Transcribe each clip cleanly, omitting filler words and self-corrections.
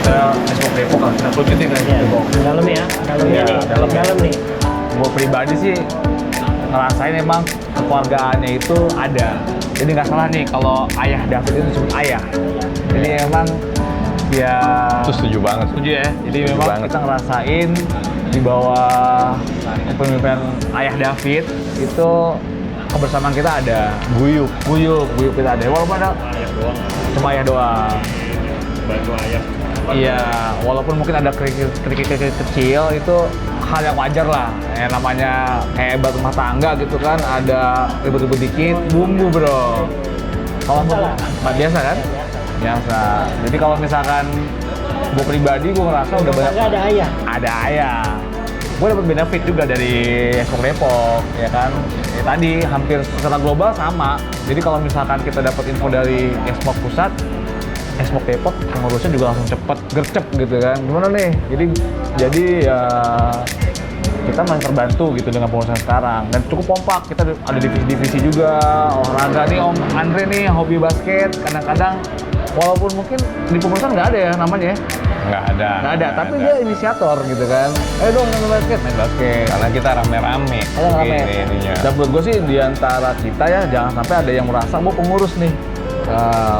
ke Espok Depok kan, kita lanjutin kan. Ya, dalam ya, dalamnya Iya, nih, dalam nih. Gue pribadi sih ngerasain emang kekeluargaannya itu ada. Jadi nggak salah nih kalau ayah David itu disebut ayah. Jadi emang ya Itu setuju banget. setuju ya. Jadi Setuju memang banget. kita ngerasain di bawah kepemimpinan ayah David itu kebersamaan kita ada. Guyup. Guyup kita ada. Walaupun ada Ayah doang, cuma ayah doang. bantu ayah. Iya, walaupun mungkin ada kerikil kecil itu hal yang wajar lah. Namanya kayak batu rumah tangga gitu kan, ada ribut-ribut dikit, bumbu bro. Kalau nggak biasa kan? Biasa. Jadi kalau misalkan gue pribadi gue ngerasa udah banyak. Nggak ada ayah. Ada ayah. Gue dapat benefit juga dari Espok Depok, ya kan? Ya, tadi hampir secara global sama. Jadi kalau misalkan kita dapat info dari Espok Pusat, Espok Depok pengurusnya juga langsung cepet, gercep gitu kan. Gimana nih? Jadi ya kita masih terbantu gitu dengan pengurusan sekarang. Dan cukup kompak, kita ada divisi-divisi juga. Olahraga nih Om Andre nih, hobi basket. Kadang-kadang walaupun mungkin di pengurusan nggak ada ya namanya ya. Nggak ada. Tapi dia inisiator gitu kan. Ayo dong main basket. Karena kita rame-rame. Rame. Ininya. Dan menurut gue sih di antara kita ya jangan sampai ada yang merasa gue pengurus nih.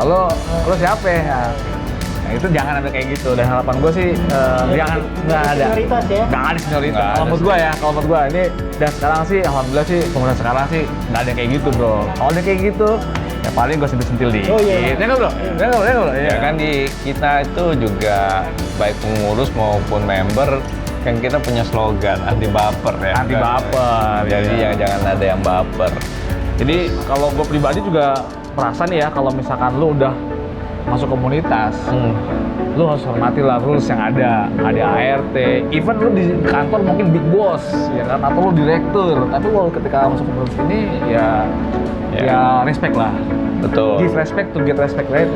Lo siapa ya? Nah, itu jangan ada kayak gitu. Dan harapan gue sih jangan nggak ada. Senioritas ya. Nggak ada senioritas. Nggak Kalau ada menurut gue ya, kalau menurut gue ini dan sekarang sih alhamdulillah sih pengurusan sekarang sih nggak ada yang kayak gitu bro. Kalau ada kayak gitu ya paling gue sentil-sentil dikit. Oh, iya. Ya nggak bro? Ya nggak bro? Ya kan di kita itu juga baik pengurus maupun member kan kita punya slogan anti baper ya. Anti baper. Jadi ya. ya jangan ada yang baper. Jadi kalau gue pribadi juga merasa nih ya kalau misalkan lu udah masuk komunitas, lu harus hormati lah rules yang ada ART, even lu di kantor mungkin big boss ya kan, atau lu direktur, tapi lu ketika masuk komunitas ini ya respect lah. Betul. Give respect to get respect, right?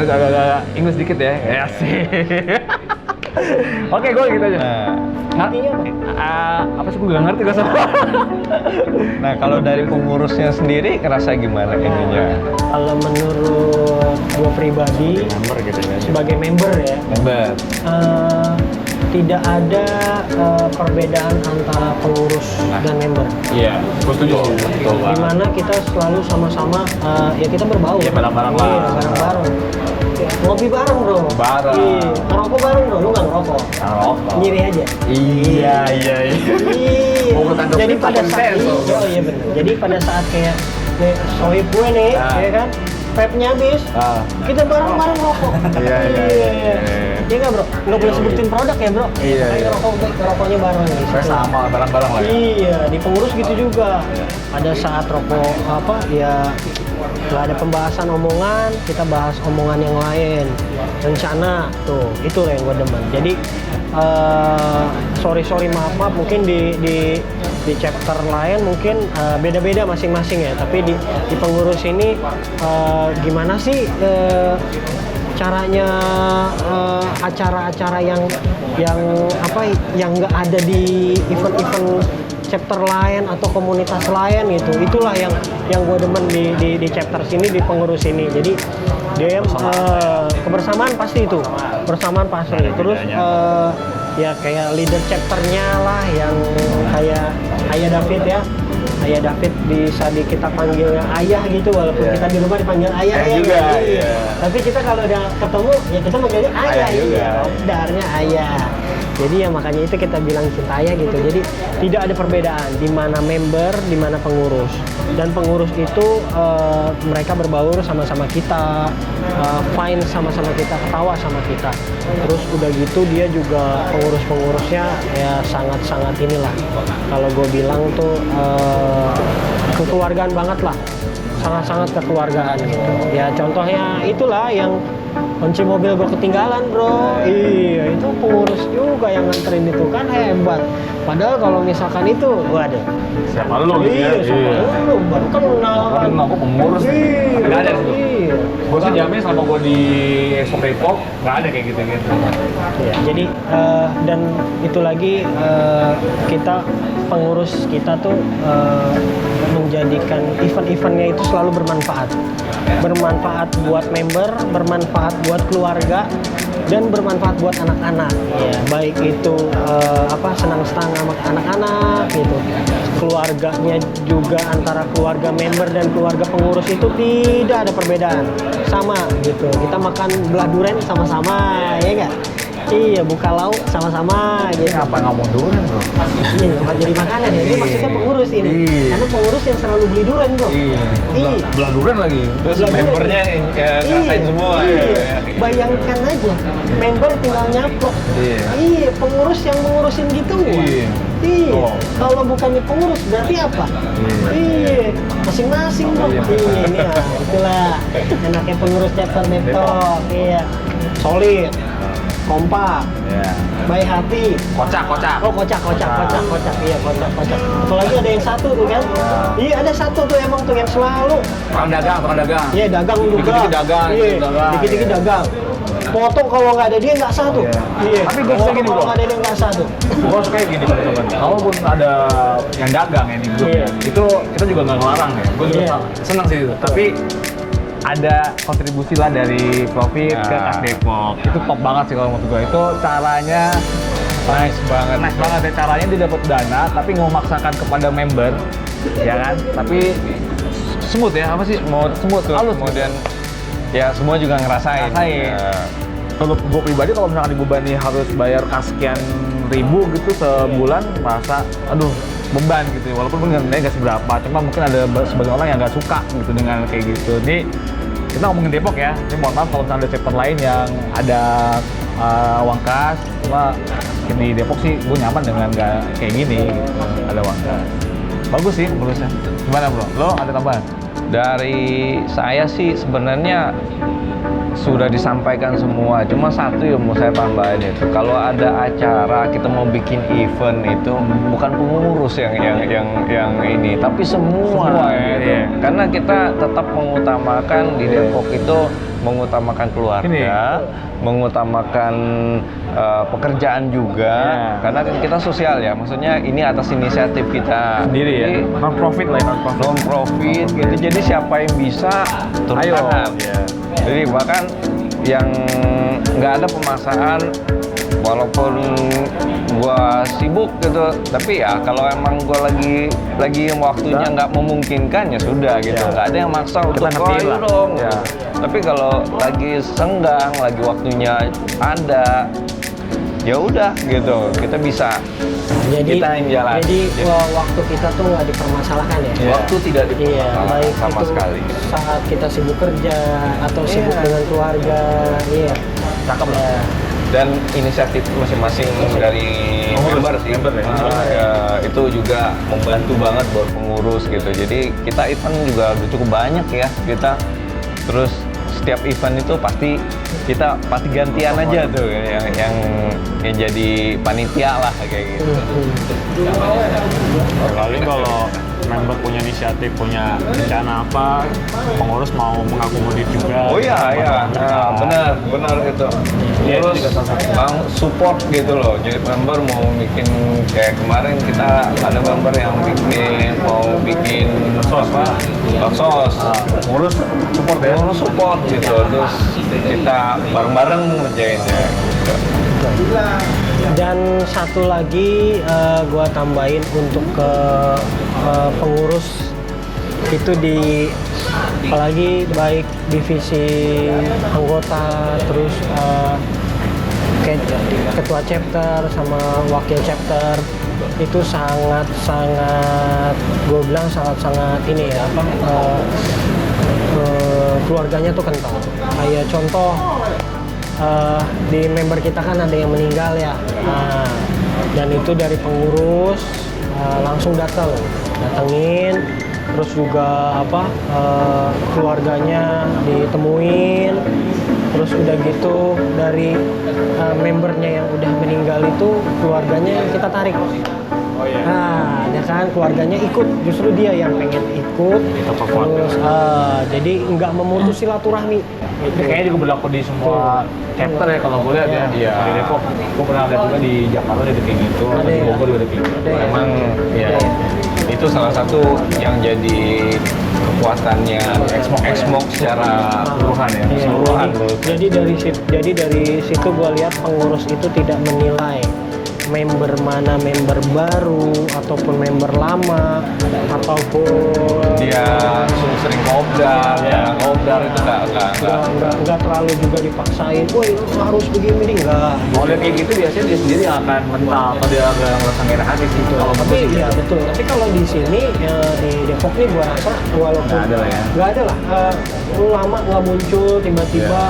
Agak English dikit ya. Ya sih. Oke, gue gitu aja. Apa sih gue gak ngerti gue sama. Nah kalau dari pengurusnya sendiri ngerasa gimana ininya? Kalau menurut gue pribadi, Member gitu ya. sebagai member ya, Member. tidak ada perbedaan antara pengurus dan member. Iya, gue setuju. Betul banget. Dimana kita selalu sama-sama, ya kita berbaur. Iya, bareng-bareng lah. Iya, bareng-bareng. Ngopi bareng bro. Bareng. Iya, ngerokok bareng bro. Lu nggak ngerokok? Ngerokok. Nyiri aja. Iya. Iya. Mau gue tanggapin Jadi pada pakai saat sense. oh iya benar. Jadi pada saat kayak nih sohib gue nih, ya kan, vape-nya habis, kita bareng-bareng rokok. Iya. Iya nggak bro? Nggak boleh sebutin produk ya bro? Iya. Kayak rokoknya bareng gitu. Saya sama bareng-bareng lah ya. Iya, di pengurus gitu juga. Pada saat rokok apa ya nggak ada pembahasan omongan, kita bahas omongan yang lain. Rencana tuh, itu yang gue demen. Jadi sorry maaf mungkin di chapter lain mungkin beda-beda masing-masing ya. Tapi di pengurus ini gimana sih caranya acara-acara yang apa yang nggak ada di event-event chapter lain atau komunitas lain gitu, itulah yang gue demen di chapter sini, di pengurus ini. Jadi dia kebersamaan pasti itu, bersamaan pasti. Terus ya kayak leader chapternya lah yang kayak Ayah David ya. Ayah David bisa kita panggilnya ayah gitu, walaupun kita di rumah dipanggil ayah ya juga, kan? iya. Tapi kita kalau udah ketemu ya kita manggilnya ayah juga. iya. Darnya ayah. Jadi ya makanya itu kita bilang cinta ayah gitu. Jadi tidak ada perbedaan di mana member, di mana pengurus. Dan pengurus itu mereka berbaur sama-sama kita, fine sama-sama kita, ketawa sama kita. Terus udah gitu dia juga pengurus-pengurusnya ya sangat-sangat inilah. Kalau gue bilang tuh kekeluargaan banget lah. Sangat-sangat kekeluargaan gitu. Ya contohnya itulah yang kunci mobil gue ketinggalan bro. Iya itu pengurus juga yang nganterin itu, kan hebat. Padahal kalau misalkan itu, waduh. Siapa lu gitu ya? Iya, siapa lu baru kenal kan. Aku pengurus. Iya. Nggak ada tuh. Iya. Gue sih jamin selama gue di Espok Depok nggak ada kayak gitu-gitu. Ya, jadi dan itu lagi kita pengurus kita tuh menjadikan event-eventnya itu selalu bermanfaat. Bermanfaat buat member, bermanfaat buat keluarga, dan bermanfaat buat anak-anak. Ya, baik itu senang-senang sama anak-anak gitu. Keluarganya juga antara keluarga member dan keluarga pengurus itu tidak ada perbedaan. Sama gitu. Kita makan belah durian sama-sama, ya enggak? Iya, buka lauk sama-sama gitu. Apa ngomong durian, Bro? Iya, nggak jadi makanan ya. Ini maksudnya pengurus ini. Iya. Karena pengurus yang selalu beli durian, Bro. Iya. Iya. Belah durian lagi. Terus Belajar membernya ngerasain semua. Iya. Ya. Bayangkan aja, member tinggal nyaplok. Iya. Iya, pengurus yang mengurusin gitu. Iya. Iya. Oh. Kalau bukan pengurus berarti apa? Iya. Masing-masing bro. Iya. Iya, ini ya. Itulah enaknya pengurus chapter Depok. Iya. Solid, kompak, Iya. baik hati. Kocak. Oh, kocak. Iya, kocak. Apalagi ada yang satu tuh kan? Iya, ada satu tuh emang tuh yang selalu. Tukang dagang. Iya, dagang juga. Dikit-dikit dagang, Iya, dagang. dikit-dikit dagang. Potong kalau nggak ada dia nggak sah tuh. Iya. Tapi gue suka Potong gini, kalau bro. nggak ada dia nggak sah tuh. Gue suka gini teman-teman. Kalaupun ada yang dagang ya di grup, Iya. itu kita juga nggak ngelarang ya. Gue juga Iya. senang sih itu. Tapi ada kontribusi lah dari profit ke Nah. Kas Depok. Itu top banget sih kalau menurut gue. Itu caranya Nice banget. nice banget ya, caranya dia dapat dana tapi nggak memaksakan kepada member, ya kan? Tapi smooth ya, apa sih? Smooth tuh. Halus. Kemudian ya semua juga ngerasain. Ngerasain. Ya. Kalau gue pribadi kalau misalkan dibebani harus bayar sekian ribu gitu sebulan, merasa aduh beban gitu ya. Walaupun nilainya nggak seberapa, cuma mungkin ada sebagian orang yang nggak suka gitu dengan kayak gitu. Ini kita ngomongin Depok ya, ini mohon maaf kalau misalnya ada chapter lain yang ada uang kas, cuma di Depok sih gue nyaman dengan nggak kayak gini gitu, ada uang kas. Bagus sih menurutnya. Gimana bro? Lo ada tambahan? Dari saya sih sebenarnya sudah disampaikan semua. Cuma satu yang mau saya tambahin itu, kalau ada acara kita mau bikin event itu bukan pengurus yang ini, tapi semua ya, gitu. iya. Karena kita tetap mengutamakan di Depok itu mengutamakan keluarga, mengutamakan pekerjaan juga. Iya. Karena kan kita sosial ya, maksudnya ini atas inisiatif kita Sendiri ya? Jadi, Non profit lah ya, non profit. non profit gitu, jadi siapa yang bisa turun Ayo. tangan. Iya. Jadi bahkan yang nggak ada pemaksaan, walaupun gua sibuk gitu, tapi ya kalau emang gua lagi waktunya nggak memungkinkan ya sudah gitu, Ya. nggak ada yang maksa untuk Kita ngertiin ayo lah." dong. Ya. Tapi kalau lagi senggang, lagi waktunya ada, ya udah gitu, kita bisa. Jadi Kita yang jalan. Jadi waktu kita tuh nggak dipermasalahkan ya. Iya. Waktu tidak Iya, dipermasalahkan baik sama itu sekali. saat kita sibuk kerja atau sibuk Iya. dengan keluarga. Iya. Cakep lah. Ya. Dan inisiatif masing-masing dari member sih. member ya. Ya, itu juga membantu banget buat pengurus gitu. Jadi kita event juga udah cukup banyak ya kita. Terus setiap event itu pasti gantian aja tuh yang jadi panitia lah kayak gitu. Paling kalau member punya inisiatif, punya rencana apa, pengurus mau mengakomodir juga. Oh iya, nah, benar gitu. Iya, itu Terus juga salah satu. bang support gitu loh. Jadi member mau bikin kayak kemarin kita ada member yang mau bikin baksos. Ngurus support ya? Pengurus support gitu. Terus kita bareng-bareng ngerjainnya. Gitu. Dan satu lagi gua tambahin untuk ke pengurus itu apalagi baik divisi anggota, terus ketua chapter sama wakil chapter itu sangat gue bilang sangat ini ya keluarganya tuh kental. Kayak contoh di member kita kan ada yang meninggal ya, dan itu dari pengurus langsung datengin, terus juga keluarganya ditemuin, terus udah gitu dari membernya yang udah meninggal itu keluarganya kita tarik. Nah, ya kan keluarganya ikut, justru dia yang pengen ikut, terus jadi nggak memutus silaturahmi. Itu kayaknya juga berlaku di semua chapter ya kalau gue lihat ya. Iya. Di Depok, gue pernah lihat juga di Jakarta ada kayak gitu, Ada di ya? Bogor juga ada kayak gitu. Ada ya? Emang ya. itu salah satu yang jadi kekuatannya Xmoke secara Keseluruhan ya. Iya, keseluruhan. jadi dari situ gue lihat pengurus itu tidak menilai member mana member baru ataupun member lama ataupun Dia sering kopdar, ya kopdar itu nggak terlalu juga dipaksain, woi lu harus begini nih, enggak. Kalau dia kayak gitu biasanya dia sendiri yang akan mental atau dia akan merasa nggak enak hati sih. Kalau Tapi ya betul. Tapi kalau di sini ya, di Depok nih gua rasa walaupun Nggak ada lah ya. nggak ada lah. Lu lama nggak muncul, tiba-tiba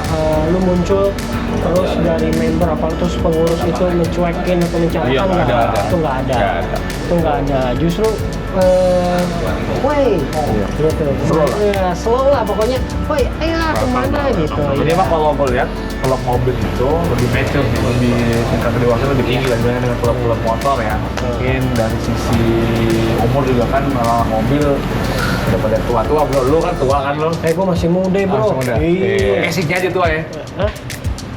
lu muncul terus dari member apa terus pengurus itu mencuekin atau mencatatkan, Iya, nggak ada. itu nggak ada. Nggak ada. Itu nggak ada. Justru woi gitu. Slow lah. Ya, slow lah pokoknya. Woi, ayo kemana gitu. Jadi emang kalau gue lihat klub mobil itu lebih mature sih, lebih tingkat kedewasaan lebih tinggi lah dibandingkan dengan klub-klub motor ya. Mungkin dari sisi umur juga kan malah mobil udah pada tua-tua bro, lu kan tua kan lu? Gua masih muda bro. Langsung udah. Iya. Basicnya aja tua ya. Hah?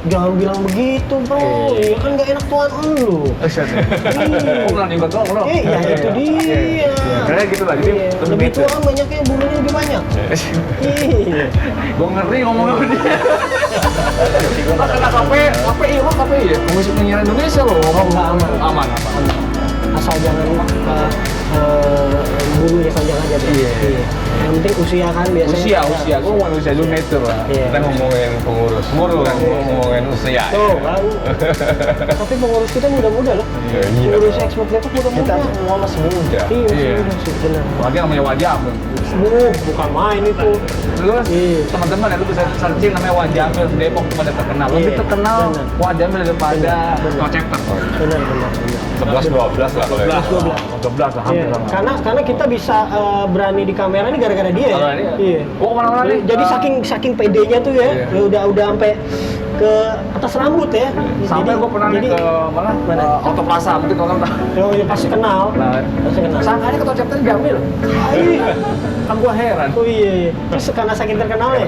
Jangan bilang begitu bro, iya kan gak enak tuan lu. Gue bilang juga tua bro. Ya itu dia. Karena gitu lah, jadi Iya. Lebih tua kan banyaknya bulunya lebih banyak. Iya. Gue ngerti ngomong sama dia. Kena KPI lo KPI ya? Komisi Penyiaran Indonesia loh. Nggak aman. Aman. Asal jangan bulunya panjang aja deh. Iya. Yang penting usia kan biasanya. Usia. Gue ngomongin usia dulu nature lah. Iya. Kita ngomongin pengurus, kan ngomongin usia. Tuh kan. Tapi pengurus kita muda-muda loh. Iya. Pengurus Xbox Depok muda-muda. semua masih muda. Iya, masih Iya. muda sih, benar. Lagi namanya wajah. Bukan main itu. Terus Iya. teman-teman ya lu bisa searching namanya Wajamil Depok cuma ada terkenal. Lebih Iya, terkenal benar. Wajamil daripada Benar. No Chapter. Benar. 11-12 lah kalau ya. 12 lah hampir Iya, sama. karena kita bisa berani di kamera ini gara-gara dia ya. Gara-gara dia. Iya. Oh, kemana-mana nih? Jadi saking pedenya tuh ya, Iya. ya udah sampai ke atas rambut ya. Sampai gue pernah nih ke mana? Mana? Auto Plaza, mungkin kalau tahu. Oh, ya pasti kenal. Nah, Pasti kenal. sangkanya ketua chapter Jamil. Iya. Kan gue heran. Oh iya. Terus karena saking terkenal ya,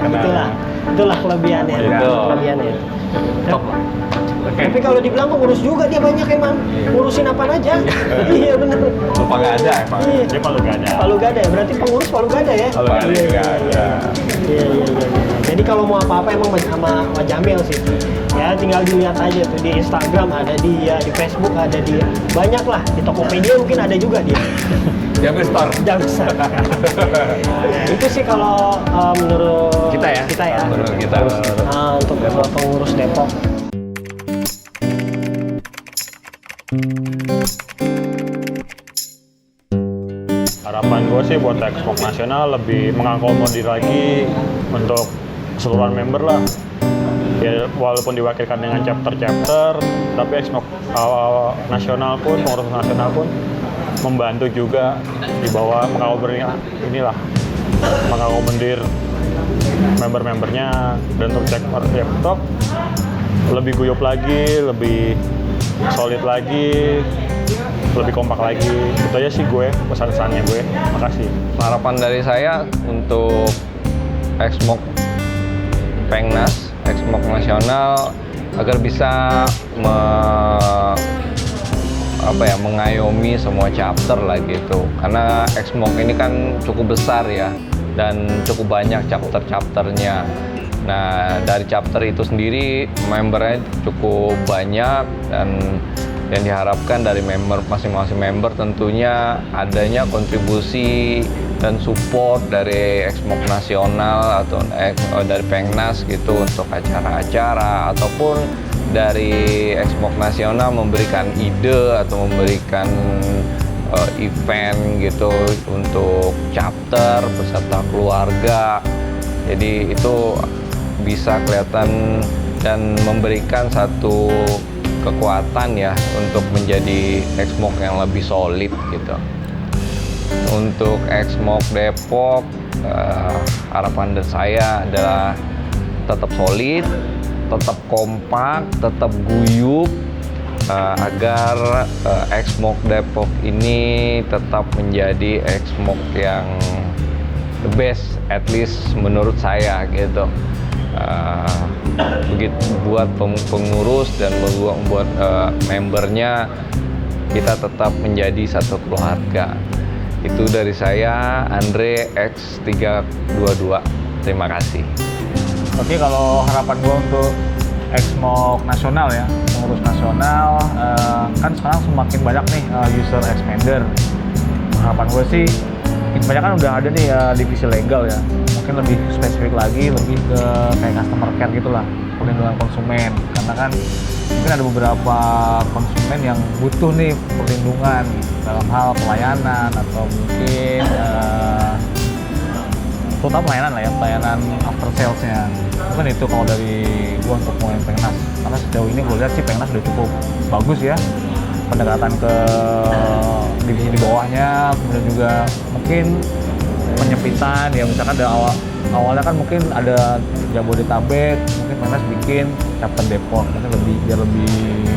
itulah kelebihannya. Betul. Kelebihannya. Top lah. Tapi kalau dibilang pengurus juga dia banyak emang. Ngurusin apa aja. Iya bener. Lupa nggak ada emang. Iya. Dia Palu Gada. Palu Gada ya, berarti pengurus Palu Gada ya? Palu Gada Iya, juga iya, ada. iya. Jadi kalau mau apa-apa emang sama Pak Jamil sih. Ya tinggal dilihat aja tuh di Instagram ada dia, di Facebook ada dia. Banyak lah, di Tokopedia mungkin ada juga dia. Jamil Store. Jangan besar. Itu sih kalau menurut Kita ya? Kita ya. Menurut kita. Nah, untuk pengurus Depok. Harapan gue sih buat Xbox nasional lebih mengakomodir lagi untuk keseluruhan member lah. Ya walaupun diwakilkan dengan chapter-chapter, tapi Xbox nasional pun, pengurus nasional pun membantu juga di bawah mengakomodir inilah, mengakomodir member-membernya, dan untuk chapter laptop lebih guyup lagi, lebih solid lagi, lebih kompak lagi. Itu aja sih gue, pesan-pesannya gue. Makasih. Harapan dari saya untuk Xmoke Pengnas, Xmoke nasional agar bisa mengayomi semua chapter lah gitu. Karena Xmoke ini kan cukup besar ya dan cukup banyak chapter-chapternya. Nah, dari chapter itu sendiri membernya cukup banyak, dan yang diharapkan dari member masing-masing member tentunya adanya kontribusi dan support dari Xmoke nasional atau dari Pengnas gitu untuk acara-acara, ataupun dari Xmoke nasional memberikan ide atau memberikan event gitu untuk chapter beserta keluarga. Jadi itu bisa kelihatan dan memberikan satu kekuatan ya untuk menjadi Xmoke yang lebih solid gitu. Untuk Xmoke Depok, harapan dari saya adalah tetap solid, tetap kompak, tetap guyup, agar Xmoke Depok ini tetap menjadi Xmoke yang the best, at least menurut saya gitu. Begitu buat pengurus dan buat membernya, kita tetap menjadi satu keluarga. Itu dari saya, Andre X322. Terima kasih. Oke, kalau harapan gue untuk Xmoc nasional ya, pengurus nasional, kan sekarang semakin banyak nih user expander. Harapan gue sih, kebanyakan udah ada nih divisi legal ya, mungkin lebih spesifik lagi, lebih ke kayak customer care gitulah, perlindungan konsumen. Karena kan mungkin ada beberapa konsumen yang butuh nih perlindungan dalam hal pelayanan atau mungkin terutama pelayanan lah ya, pelayanan after sales-nya. Mungkin itu kalau dari gua untuk mulai Pengnas, karena sejauh ini gua lihat sih Pengnas udah cukup bagus ya pendekatan ke divisi di bawahnya, kemudian juga mungkin penyempitan ya, misalkan dari awalnya kan mungkin ada Jabodetabek, mungkin Pengnas bikin chapter Depok, mungkin biar lebih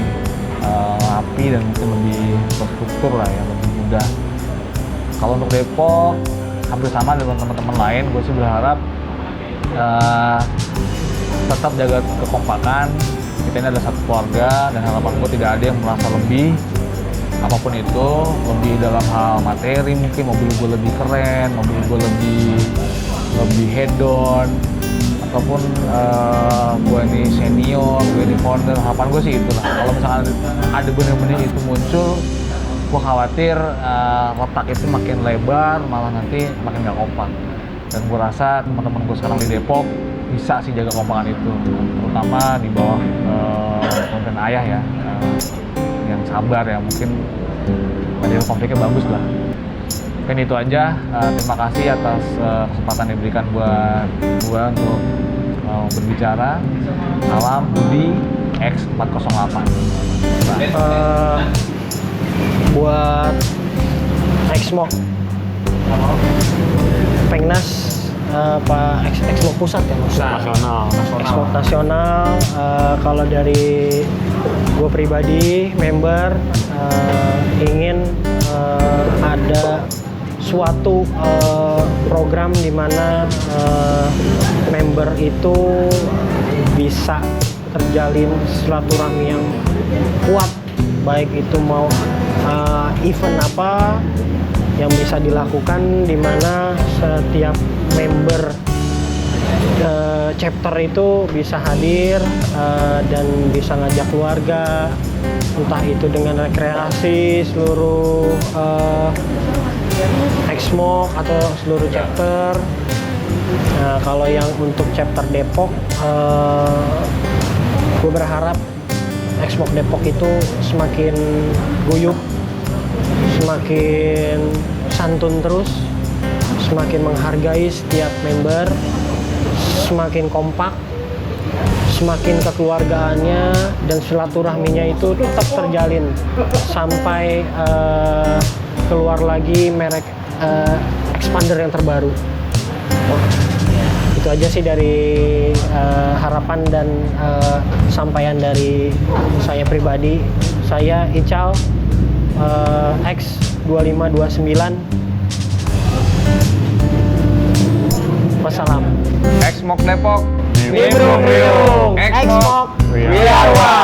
rapi dan mungkin lebih terstruktur lah ya, lebih mudah. Kalau untuk Depok hampir sama dengan teman-teman lain, gue sih berharap tetap jaga kekompakan. Kita ini adalah satu keluarga dan harapan gue tidak ada yang merasa lebih apapun itu, lebih dalam hal materi, mungkin mobil gue lebih keren, mobil gue lebih head on, ataupun gue ini senior, gue ini founder. Harapan gue sih itulah. Kalau misalkan ada bener-bener itu muncul, gue khawatir letak itu makin lebar, malah nanti makin gak kompak. Dan gue rasa teman-teman gue sekarang di Depok bisa sih jaga kompakan itu, terutama di bawah konten ayah ya, yang sabar ya, mungkin manajemen konfliknya bagus lah. Mungkin itu aja. Terima kasih atas kesempatan yang diberikan buat gue untuk berbicara. Salam Budi X408. Buat Xmoc Pengnas, Xmoc pusat ya maksudnya. Xmoc nasional. Kalau dari gue pribadi, member ingin ada suatu program di mana member itu bisa terjalin silaturahmi yang kuat, baik itu mau event apa yang bisa dilakukan, di mana setiap member chapter itu bisa hadir dan bisa ngajak keluarga, entah itu dengan rekreasi seluruh Xmoc atau seluruh chapter. Nah, kalau yang untuk chapter Depok, gue berharap Xmoc Depok itu semakin guyup, semakin santun terus, semakin menghargai setiap member, semakin kompak, semakin kekeluargaannya dan silaturahminya itu tetap terjalin sampai keluar lagi merek expander yang terbaru. Itu aja sih dari harapan dan sampaian dari saya pribadi. Saya Ical X2529. Wassalam. Xmoc Depok. Nimbrung Xmoc, we are one.